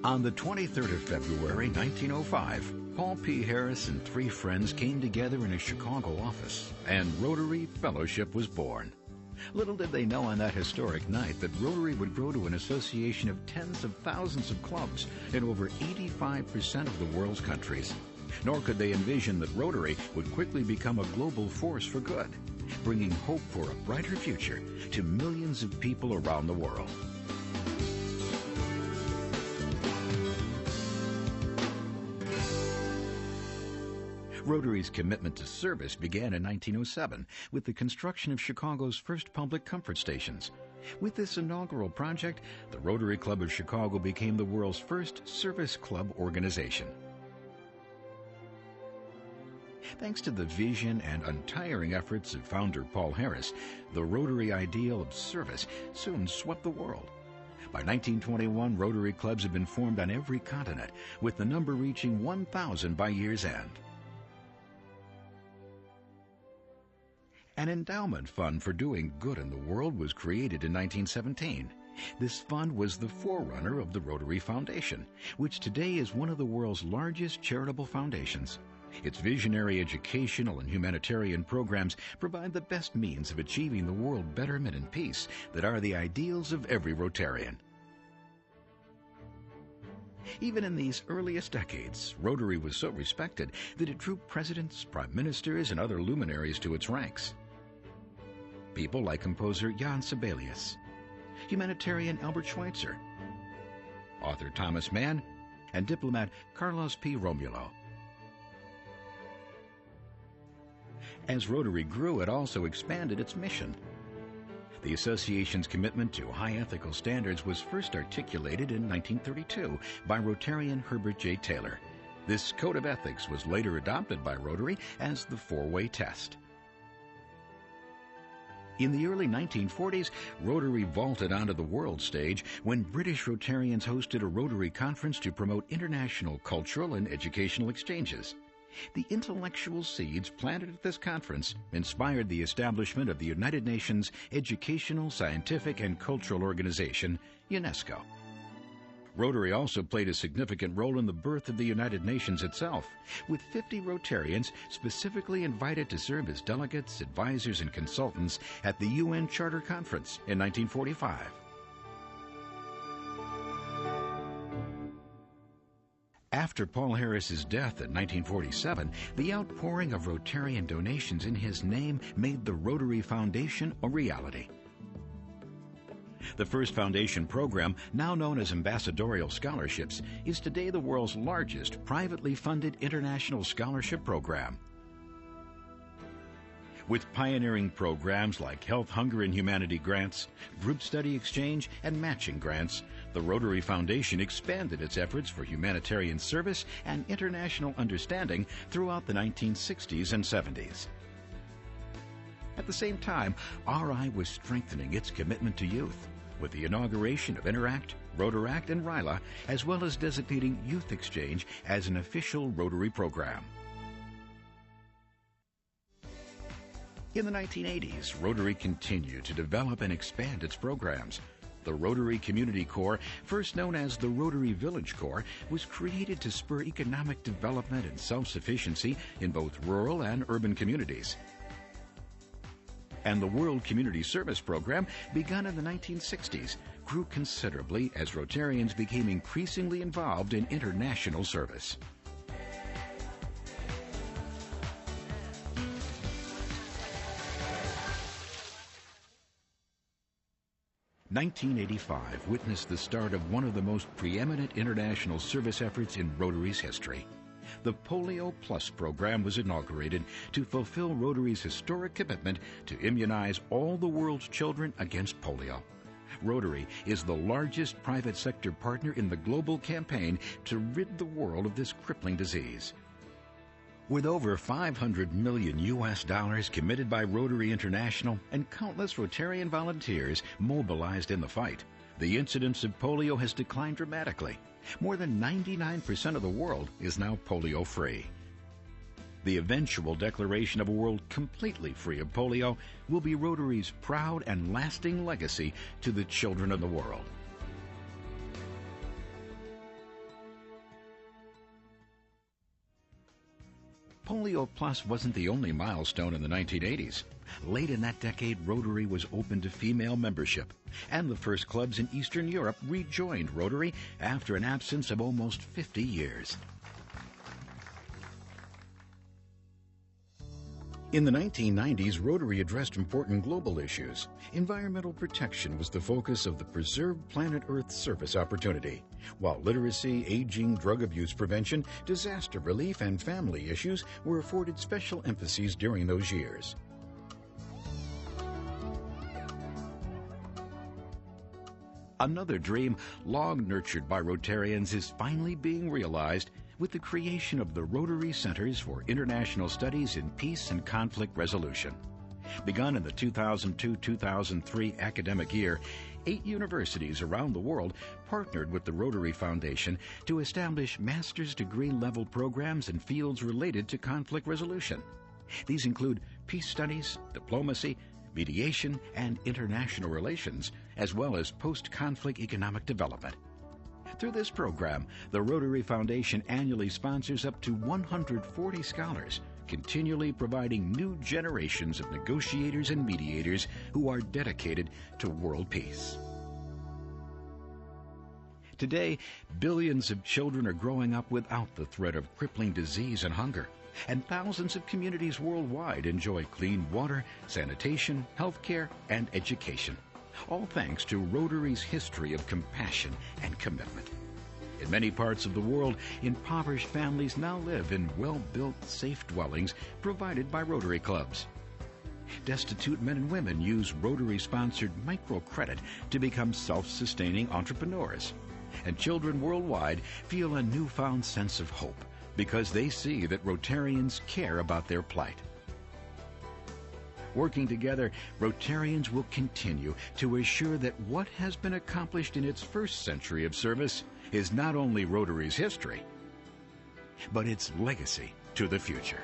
On the 23rd of February, 1905, Paul P. Harris and three friends came together in a Chicago office, and Rotary Fellowship was born. Little did they know on that historic night that Rotary would grow to an association of tens of thousands of clubs in over 85% of the world's countries. Nor could they envision that Rotary would quickly become a global force for good, bringing hope for a brighter future to millions of people around the world. Rotary's commitment to service began in 1907 with the construction of Chicago's first public comfort stations. With this inaugural project, the Rotary Club of Chicago became the world's first service club organization. Thanks to the vision and untiring efforts of founder Paul Harris, the Rotary ideal of service soon swept the world. By 1921, Rotary clubs had been formed on every continent, with the number reaching 1,000 by year's end. An endowment fund for doing good in the world was created in 1917. This fund was the forerunner of the Rotary Foundation, which today is one of the world's largest charitable foundations. Its visionary educational and humanitarian programs provide the best means of achieving the world betterment and peace that are the ideals of every Rotarian. Even in these earliest decades, Rotary was so respected that it drew presidents, prime ministers, and other luminaries to its ranks. People like composer Jan Sibelius, humanitarian Albert Schweitzer, author Thomas Mann, and diplomat Carlos P. Romulo. As Rotary grew, it also expanded its mission. The association's commitment to high ethical standards was first articulated in 1932 by Rotarian Herbert J. Taylor. This code of ethics was later adopted by Rotary as the four-way test. In the early 1940s, Rotary vaulted onto the world stage when British Rotarians hosted a Rotary conference to promote international cultural and educational exchanges. The intellectual seeds planted at this conference inspired the establishment of the United Nations Educational, Scientific, and Cultural Organization, UNESCO. Rotary also played a significant role in the birth of the United Nations itself, with 50 Rotarians specifically invited to serve as delegates, advisors, and consultants at the UN Charter Conference in 1945. After Paul Harris's death in 1947, the outpouring of Rotarian donations in his name made the Rotary Foundation a reality. The first foundation program, now known as Ambassadorial Scholarships, is today the world's largest privately funded international scholarship program. With pioneering programs like Health, Hunger, and Humanity grants, group study exchange, and matching grants, the Rotary Foundation expanded its efforts for humanitarian service and international understanding throughout the 1960s and 70s. At the same time, RI was strengthening its commitment to youth, with the inauguration of Interact, Rotaract, and RILA, as well as designating Youth Exchange as an official Rotary program. In the 1980s, Rotary continued to develop and expand its programs. The Rotary Community Corps, first known as the Rotary Village Corps, was created to spur economic development and self-sufficiency in both rural and urban communities. And the World Community Service Program, begun in the 1960s, grew considerably as Rotarians became increasingly involved in international service. (1985) witnessed the start of one of the most preeminent international service efforts in Rotary's history. The Polio Plus program was inaugurated to fulfill Rotary's historic commitment to immunize all the world's children against polio. Rotary is the largest private sector partner in the global campaign to rid the world of this crippling disease. With over $500 million committed by Rotary International and countless Rotarian volunteers mobilized in the fight, the incidence of polio has declined dramatically. More than 99% of the world is now polio-free. The eventual declaration of a world completely free of polio will be Rotary's proud and lasting legacy to the children of the world. Polio Plus wasn't the only milestone in the 1980s. Late in that decade, Rotary was open to female membership, and the first clubs in Eastern Europe rejoined Rotary after an absence of almost 50 years. In the 1990s, Rotary addressed important global issues. Environmental protection was the focus of the Preserve Planet Earth service opportunity, while literacy, aging, drug abuse prevention, disaster relief, and family issues were afforded special emphases during those years. Another dream, long nurtured by Rotarians, is finally being realized with the creation of the Rotary Centers for International Studies in Peace and Conflict Resolution. Begun in the 2002-2003 academic year, 8 universities around the world partnered with the Rotary Foundation to establish master's degree level programs in fields related to conflict resolution. These include peace studies, diplomacy, mediation, and international relations, as well as post-conflict economic development. Through this program, the Rotary Foundation annually sponsors up to 140 scholars, continually providing new generations of negotiators and mediators who are dedicated to world peace. Today, billions of children are growing up without the threat of crippling disease and hunger, and thousands of communities worldwide enjoy clean water, sanitation, health care, and education, all thanks to Rotary's history of compassion and commitment. In many parts of the world, impoverished families now live in well-built, safe dwellings provided by Rotary clubs. Destitute men and women use Rotary-sponsored microcredit to become self-sustaining entrepreneurs. And children worldwide feel a newfound sense of hope because they see that Rotarians care about their plight. Working together, Rotarians will continue to assure that what has been accomplished in its first century of service is not only Rotary's history, but its legacy to the future.